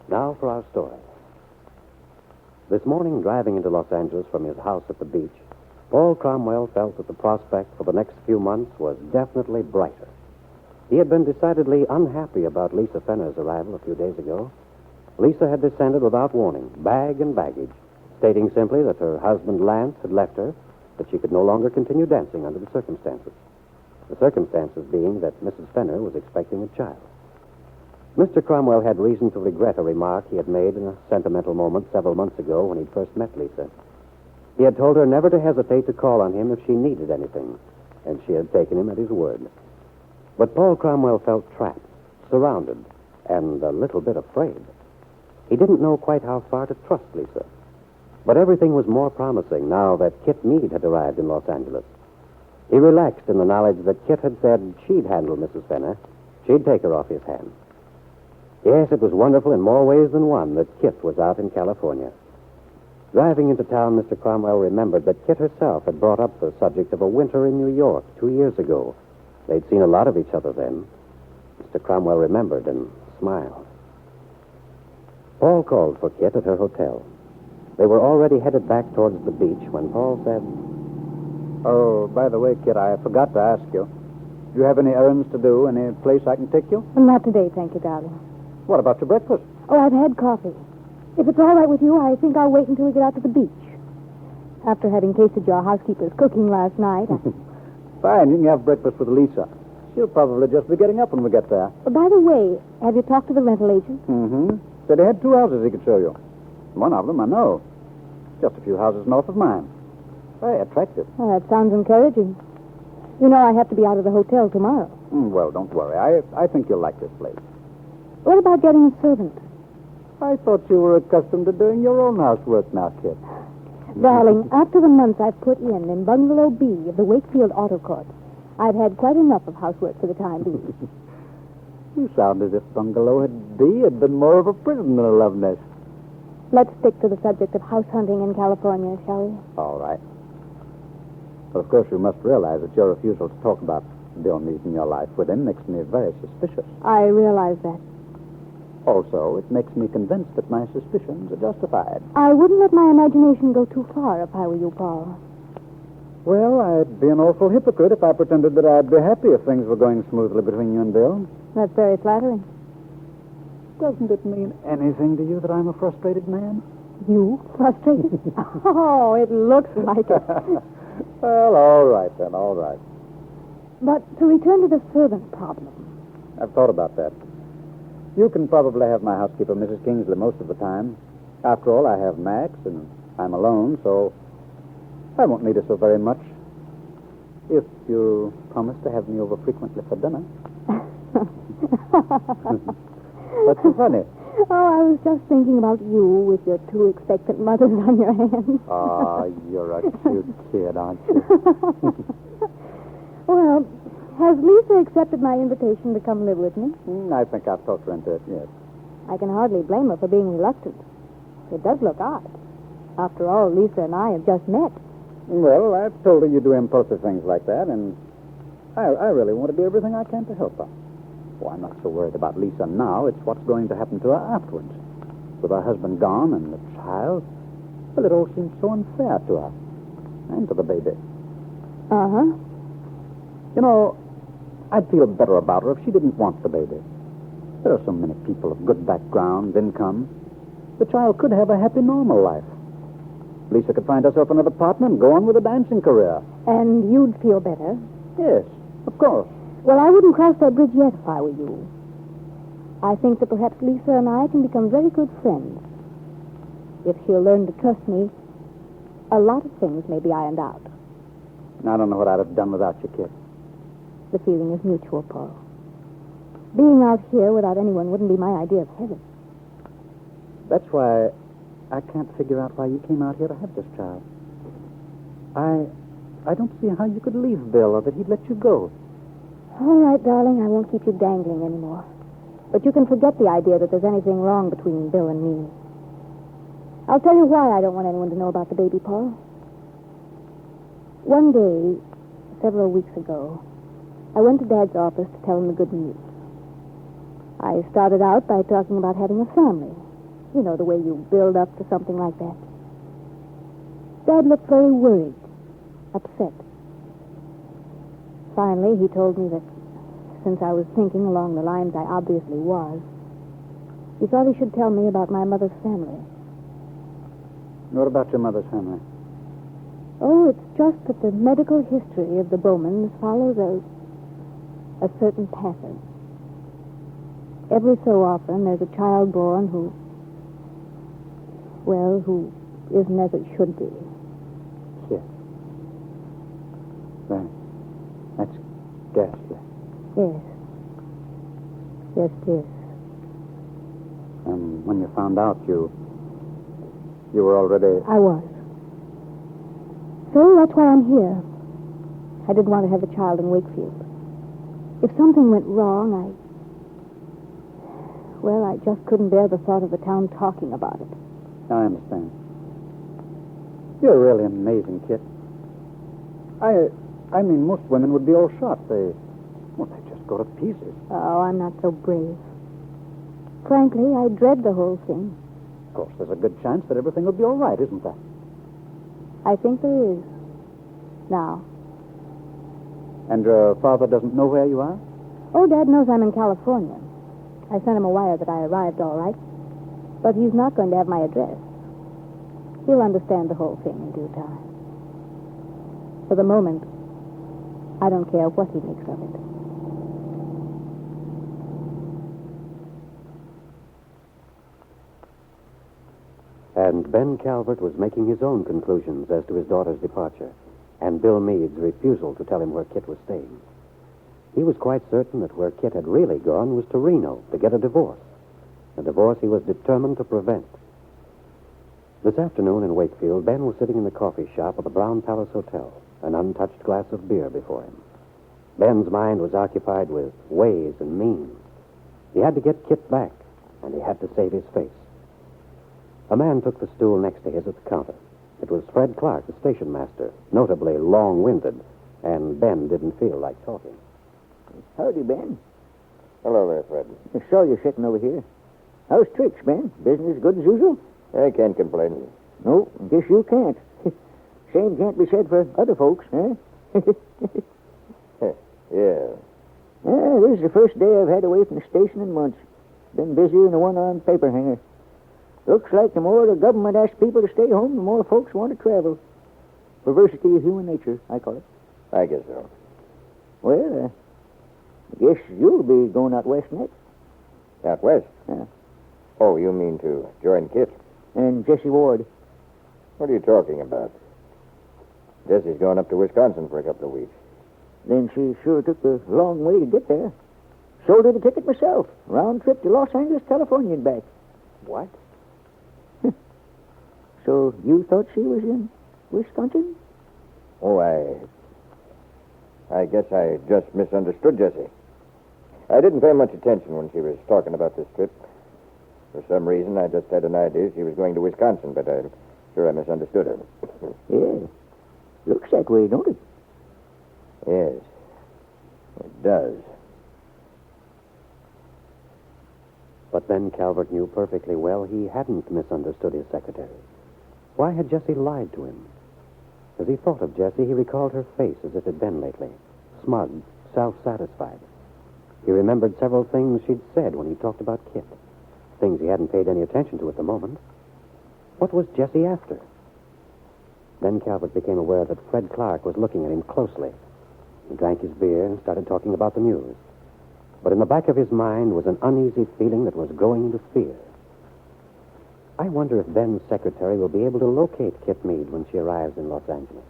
Now for our story. This morning, driving into Los Angeles from his house at the beach, Paul Cromwell felt that the prospect for the next few months was definitely brighter. He had been decidedly unhappy about Lisa Fenner's arrival a few days ago. Lisa had descended without warning, bag and baggage, stating simply that her husband Lance had left her, that she could no longer continue dancing under the circumstances. The circumstances being that Mrs. Fenner was expecting a child. Mr. Cromwell had reason to regret a remark he had made in a sentimental moment several months ago when he'd first met Lisa. He had told her never to hesitate to call on him if she needed anything, and she had taken him at his word. But Paul Cromwell felt trapped, surrounded, and a little bit afraid. He didn't know quite how far to trust Lisa. But everything was more promising now that Kit Meade had arrived in Los Angeles. He relaxed in the knowledge that Kit had said she'd handle Mrs. Fenner. She'd take her off his hands. Yes, it was wonderful in more ways than one that Kit was out in California. Driving into town, Mr. Cromwell remembered that Kit herself had brought up the subject of a winter in New York 2 years ago. They'd seen a lot of each other then. Mr. Cromwell remembered and smiled. Paul called for Kit at her hotel. They were already headed back towards the beach when Paul said, "Oh, by the way, Kit, I forgot to ask you. Do you have any errands to do? Any place I can take you? Not today, thank you, darling. What about your breakfast? Oh, I've had coffee. If it's all right with you, I think I'll wait until we get out to the beach. After having tasted your housekeeper's cooking last night. Fine, you can have breakfast with Lisa. She'll probably just be getting up when we get there. By the way, have you talked to the rental agent? Mm-hmm. Said he had 2 houses he could show you. One of them, I know. Just a few houses north of mine. Very attractive. Oh, that sounds encouraging. You know I have to be out of the hotel tomorrow. Well, don't worry. I think you'll like this place. What about getting a servant? I thought you were accustomed to doing your own housework now, Kit. Darling, after the months I've put in Bungalow B of the Wakefield Auto Court, I've had quite enough of housework for the time being. You sound as if Bungalow B had been more of a prison than a love nest. Let's stick to the subject of house hunting in California, shall we? All right. But of course, you must realize that your refusal to talk about Bill Meade in your life with him makes me very suspicious. I realize that. Also, it makes me convinced that my suspicions are justified. I wouldn't let my imagination go too far if I were you, Paul. Well, I'd be an awful hypocrite if I pretended that I'd be happy if things were going smoothly between you and Bill. That's very flattering. Doesn't it mean anything to you that I'm a frustrated man? You? Frustrated? Oh, it looks like it. Well, all right then, all right. But to return to the servant problem. I've thought about that. You can probably have my housekeeper, Mrs. Kingsley, most of the time. After all, I have Max, and I'm alone, so I won't need her so very much. If you promise to have me over frequently for dinner. What's so funny? Oh, I was just thinking about you with your 2 expectant mothers on your hands. Oh, you're a cute kid, aren't you? Well, has Lisa accepted my invitation to come live with me? I think I've talked her into it, yes. I can hardly blame her for being reluctant. It does look odd. After all, Lisa and I have just met. Well, I've told her you do impulsive things like that, and I really want to do everything I can to help her. Oh, I'm not so worried about Lisa now. It's what's going to happen to her afterwards. With her husband gone and the child, well, it all seems so unfair to her. And to the baby. Uh-huh. You know, I'd feel better about her if she didn't want the baby. There are so many people of good background, income. The child could have a happy, normal life. Lisa could find herself another partner and go on with a dancing career. And you'd feel better? Yes, of course. Well, I wouldn't cross that bridge yet if I were you. I think that perhaps Lisa and I can become very good friends. If she'll learn to trust me, a lot of things may be ironed out. I don't know what I'd have done without you, kid. The feeling is mutual, Paul. Being out here without anyone wouldn't be my idea of heaven. That's why I can't figure out why you came out here to have this child. I don't see how you could leave Bill or that he'd let you go. All right, darling, I won't keep you dangling anymore. But you can forget the idea that there's anything wrong between Bill and me. I'll tell you why I don't want anyone to know about the baby, Paul. One day, several weeks ago, I went to Dad's office to tell him the good news. I started out by talking about having a family, You know, the way you build up to something like that. Dad looked very worried, upset. Finally, he told me that since I was thinking along the lines I obviously was, he thought he should tell me about my mother's family. What about your mother's family? Oh, it's just that the medical history of the Bowmans follows a certain pattern. Every so often, there's a child born who isn't as it should be. Yes. Right. That's ghastly. Yes. Yes, it is. And when you found out, you were already... I was. So that's why I'm here. I didn't want to have a child in Wakefield. If something went wrong, I just couldn't bear the thought of the town talking about it. I understand. You're really an amazing kid. I mean, most women would be all shot. They just go to pieces. Oh, I'm not so brave. Frankly, I dread the whole thing. Of course, there's a good chance that everything will be all right, isn't there? I think there is. Now. And your father doesn't know where you are? Oh, Dad knows I'm in California. I sent him a wire that I arrived all right. But he's not going to have my address. He'll understand the whole thing in due time. For the moment, I don't care what he makes of it. And Ben Calvert was making his own conclusions as to his daughter's departure, and Bill Meade's refusal to tell him where Kit was staying. He was quite certain that where Kit had really gone was to Reno to get a divorce he was determined to prevent. This afternoon in Wakefield, Ben was sitting in the coffee shop of the Brown Palace Hotel, an untouched glass of beer before him. Ben's mind was occupied with ways and means. He had to get Kit back, and he had to save his face. A man took the stool next to his at the counter. It was Fred Clark, the station master, notably long-winded, and Ben didn't feel like talking. Howdy, Ben. Hello there, Fred. I saw you sitting over here. How's tricks, Ben? Business good as usual? I can't complain. No, guess you can't. Same can't be said for other folks, eh? Yeah. This is the first day I've had away from the station in months. Been busier than a one-armed paper hanger. Looks like the more the government asks people to stay home, the more folks want to travel. Perversity of human nature, I call it. I guess so. Well, I guess you'll be going out west next. Out west? Yeah. Oh, you mean to join Kit? And Jessie Ward. What are you talking about? Jessie's going up to Wisconsin for a couple of weeks. Then she sure took the long way to get there. Sold her the ticket myself. Round trip to Los Angeles, California and back. What? So you thought she was in Wisconsin? Oh, I guess I just misunderstood Jessie. I didn't pay much attention when she was talking about this trip. For some reason, I just had an idea she was going to Wisconsin, but I'm sure I misunderstood her. Yeah. Looks that way, don't it? Yes, it does. But Ben Calvert knew perfectly well he hadn't misunderstood his secretary. Why had Jessie lied to him? As he thought of Jessie, he recalled her face as it had been lately, smug, self-satisfied. He remembered several things she'd said when he talked about Kit, things he hadn't paid any attention to at the moment. What was Jessie after? Ben Calvert became aware that Fred Clark was looking at him closely. He drank his beer and started talking about the news. But in the back of his mind was an uneasy feeling that was growing into fear. I wonder if Ben's secretary will be able to locate Kit Meade when she arrives in Los Angeles.